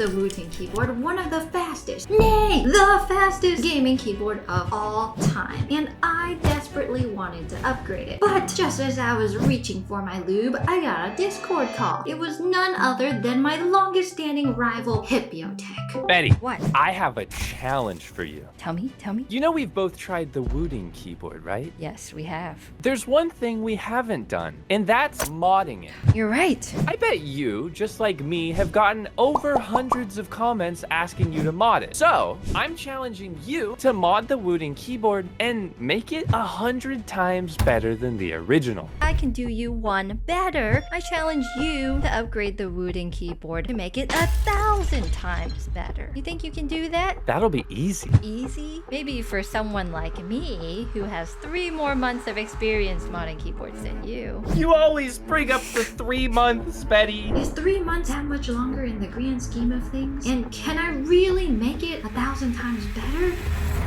the Wooting keyboard, one of the fastest, nay, the fastest gaming keyboard of all time. And I desperately wanted to upgrade it. But just as I was reaching for my lube, I got a Discord call. It was none other than my longest standing rival, Hypnotech. Betty, What? I have a challenge for you. Tell me. You know we've both tried the Wooting keyboard, right? Yes, we have. There's one thing we haven't done, and that's modding it. You're right. I bet you, just like me, have gotten over hundreds of comments asking you to mod it. So, I'm challenging you to mod the Wooting keyboard and make it 100 times better than the original. I can do you one better. I challenge you to upgrade the Wooting keyboard to make it 1,000 times better. You think you can do that? That'll be easy. Easy? Maybe for someone like me, who has 3 more months of experience modding keyboards than you. You always bring up the 3 months, Betty. Is 3 months that much longer in the grand scheme of things? And can I really make it 1,000 times better?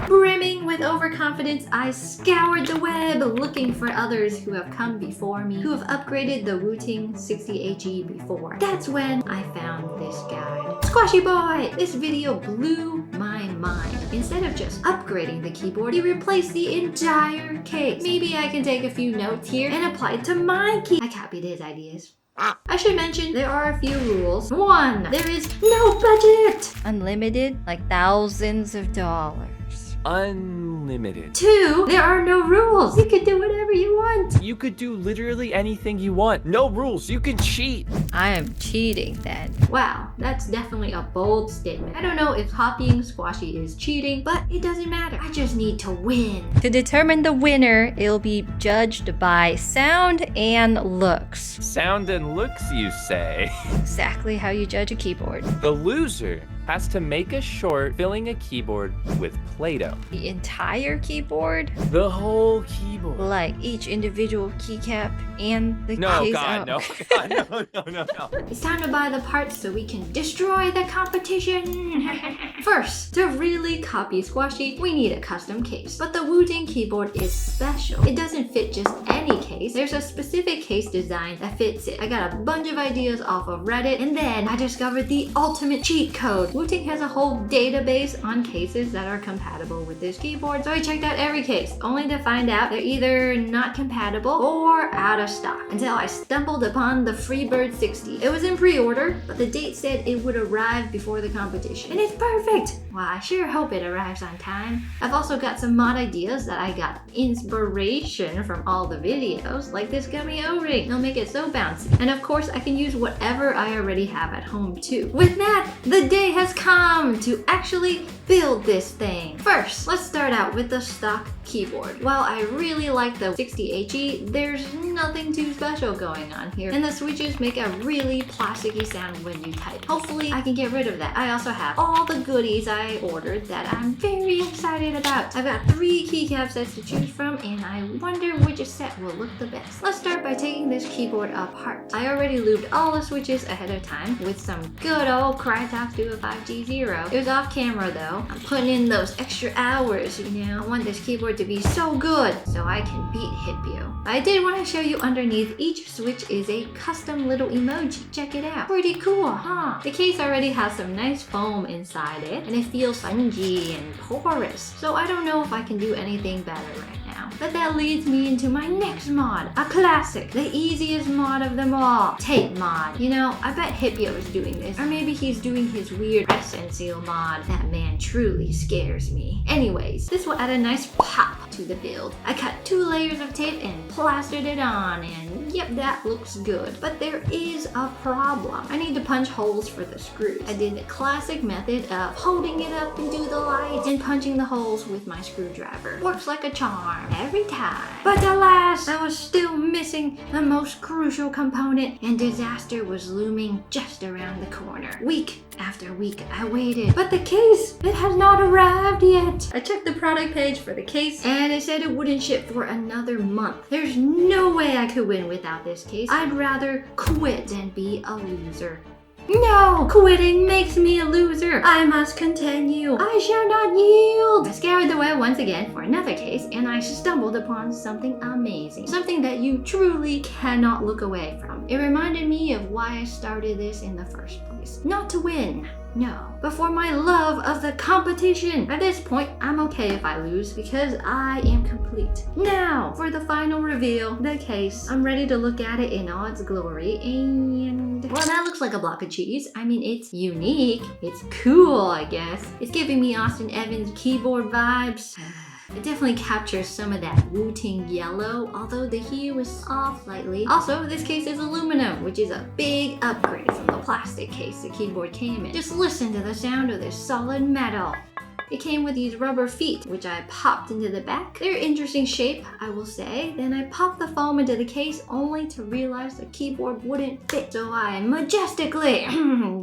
Brimming with overconfidence, I scoured the web looking for others who have come before me, who have upgraded the Wooting 60HE before. That's when I found this guy. Squashy boy! This video blew my mind. Instead of just upgrading the keyboard, he replaced the entire case. Maybe I can take a few notes here and apply it to my key. I copied his ideas. I should mention there are a few rules. 1. There is no budget. Unlimited, like thousands of dollars. Unlimited. 2. There are no rules. You can do whatever you want. You could do literally anything you want. No rules. You can cheat. I am cheating then. Wow, that's definitely a bold statement. I don't know if copying Squashy is cheating, but it doesn't matter. I just need to win. To determine the winner, it'll be judged by sound and looks. Sound and looks, you say. Exactly how you judge a keyboard. The loser has to make a short filling a keyboard with Play-Doh. The entire keyboard, The whole keyboard. like each individual keycap and the No, case. God, no. God, no. It's time to buy the parts so we can destroy the competition. First, to really copy Squashy, we need a custom case. But the Wooting keyboard is special. It doesn't fit just any case. There's a specific case design that fits it. I got a bunch of ideas off of Reddit, and then I discovered the ultimate cheat code. Wooting has a whole database on cases that are compatible with this keyboard, so I checked out every case, only to find out they're either not compatible or out of stock, until I stumbled upon the Freebird 60. It was in pre-order, but the date said it would arrive before the competition, and it's perfect! Well, I sure hope it arrives on time. I've also got some mod ideas that I got inspiration from all the videos, like this gummy O-ring. They'll make it so bouncy. And of course, I can use whatever I already have at home too. With that, the day has come to actually build this thing. First, let's start out with the stock keyboard. While I really like the 60HE, there's nothing too special going on here, and the switches make a really plasticky sound when you type. Hopefully, I can get rid of that. I also have all the goodies I ordered that I'm very excited about. I've got 3 keycap sets to choose from, and I wonder which set will look the best. Let's start by taking this keyboard apart. I already lubed all the switches ahead of time with some good old Crytox Duo 5G0. It was off camera though. I'm putting in those extra hours, you know. I want this keyboard to be so good so I can beat Hipio. I did want to show you underneath each switch is a custom little emoji. Check it out. Pretty cool, huh? The case already has some nice foam inside it, and it feels spongy and porous. So I don't know if I can do anything better right now. But that leads me into my next mod, a classic, the easiest mod of them all, tape mod. You know, I bet Hipio is doing this, or maybe he's doing his weird press and seal mod. That man truly scares me. Anyways, this will add a nice pop to the build. I cut 2 layers of tape and plastered it on, and yep, that looks good. But there is a problem. I need to punch holes for the screws. I did the classic method of holding it up into the light and punching the holes with my screwdriver. Works like a charm every time. But alas, I was still missing the most crucial component, and disaster was looming just around the corner. Week after week, I waited, but the case, it has not arrived yet. I checked the product page for the case, and it said it wouldn't ship for another month. There's no way I could win without this case. I'd rather quit than be a loser. No! Quitting makes me a loser. I must continue. I shall not yield. I scoured the web once again for another case, and I stumbled upon something amazing. Something that you truly cannot look away from. It reminded me of why I started this in the first place. Not to win, No, but for my love of the competition. At this point, I'm okay if I lose because I am complete. Now, for the final reveal, the case. I'm ready to look at it in all its glory, and well, that looks like a block of cheese. I mean, it's unique. It's cool, I guess. It's giving me Austin Evans keyboard vibes. It definitely captures some of that Wooting yellow, although the hue is off slightly. Also, this case is aluminum, which is a big upgrade from the plastic case the keyboard came in. Just listen to the sound of this solid metal. It came with these rubber feet, which I popped into the back. They're interesting shape, I will say. Then I popped the foam into the case only to realize the keyboard wouldn't fit. So I majestically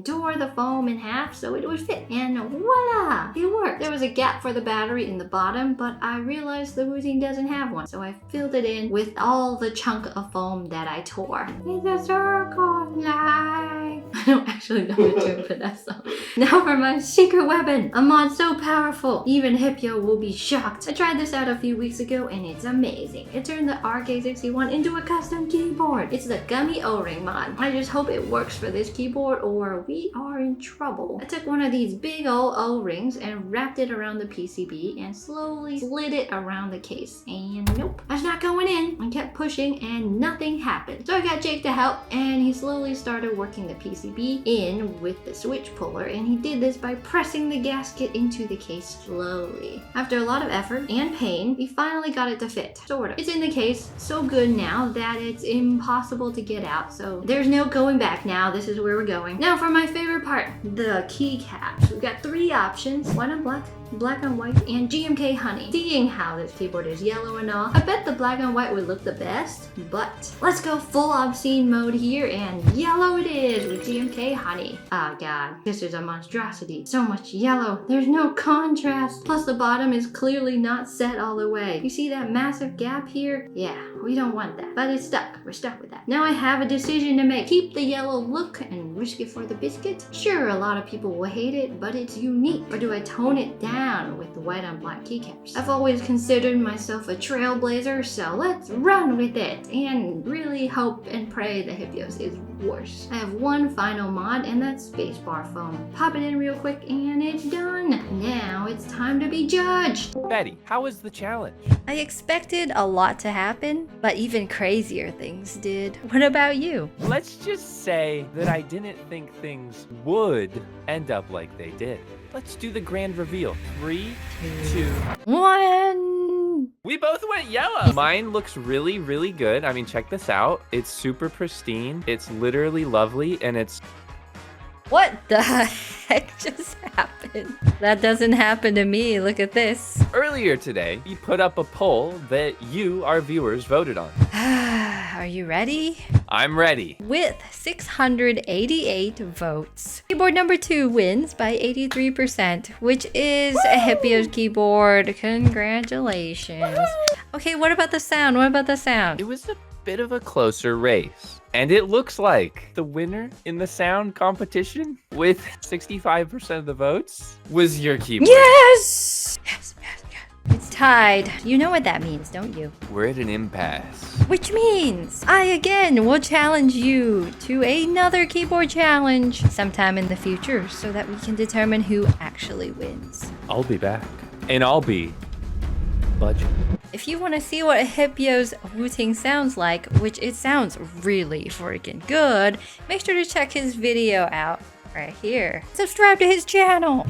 tore the foam in half so it would fit. And voila! It worked. There was a gap for the battery in the bottom, but I realized the Wooting doesn't have one. So I filled it in with all the chunk of foam that I tore. It's a circle of life. I don't actually know the tune for that song. Now for my secret weapon. A mod so powerful, even Hippio will be shocked. I tried this out a few weeks ago and it's amazing. It turned the RK61 into a custom keyboard. It's the gummy O-ring mod. I just hope it works for this keyboard or we are in trouble. I took one of these big old O-rings and wrapped it around the PCB and slowly slid it around the case. And nope, that's not going in. I kept pushing and nothing happened. So I got Jake to help and he slowly started working the PCB in with the switch puller, and he did this by pressing the gasket into the case slowly. After a lot of effort and pain, we finally got it to fit. Sort of. It's in the case so good now that it's impossible to get out, so there's no going back now. This is where we're going. Now for my favorite part, the keycaps. We've got 3 options: white on black, black on white, and GMK honey. Seeing how this keyboard is yellow and all, I bet the black on white would look the best, but let's go full obscene mode here, and yellow it is with GMK honey. Oh god, this is a monstrosity. So much yellow. There's no contrast. Plus the bottom is clearly not set all the way. You see that massive gap here? Yeah, we don't want that, but it's stuck. We're stuck with that. Now I have a decision to make. Keep the yellow look and risk it for the biscuit? Sure, a lot of people will hate it, but it's unique. Or do I tone it down with the white on black keycaps? I've always considered myself a trailblazer, so let's run with it and really hope and pray the Hippios is worse. I have one final mod, and that's spacebar foam. Pop it in real quick and it's done. Now it's time to be judged. Betty, how was the challenge? I expected a lot to happen, but even crazier things did. What about you? Let's just say that I didn't think things would end up like they did. Let's do the grand reveal. 3, 2, 1. We both went yellow. Mine looks really, really good. I mean, check this out. It's super pristine. It's literally lovely, and it's... What the heck just happened? That doesn't happen to me. Look at this. Earlier today, we put up a poll that you, our viewers, voted on. Are you ready? I'm ready. With 688 votes, keyboard number 2 wins by 83%, which is a Hippio's keyboard. Congratulations. Okay, what about the sound? What about the sound? It was a bit of a closer race. And it looks like the winner in the sound competition with 65% of the votes was your keyboard. Yes! Yes, yes, yes. It's tied. You know what that means, don't you? We're at an impasse. Which means I again will challenge you to another keyboard challenge sometime in the future so that we can determine who actually wins. I'll be back. And I'll be budget. If you want to see what Hippio's Wooting sounds like, which it sounds really freaking good, make sure to check his video out right here. Subscribe to his channel.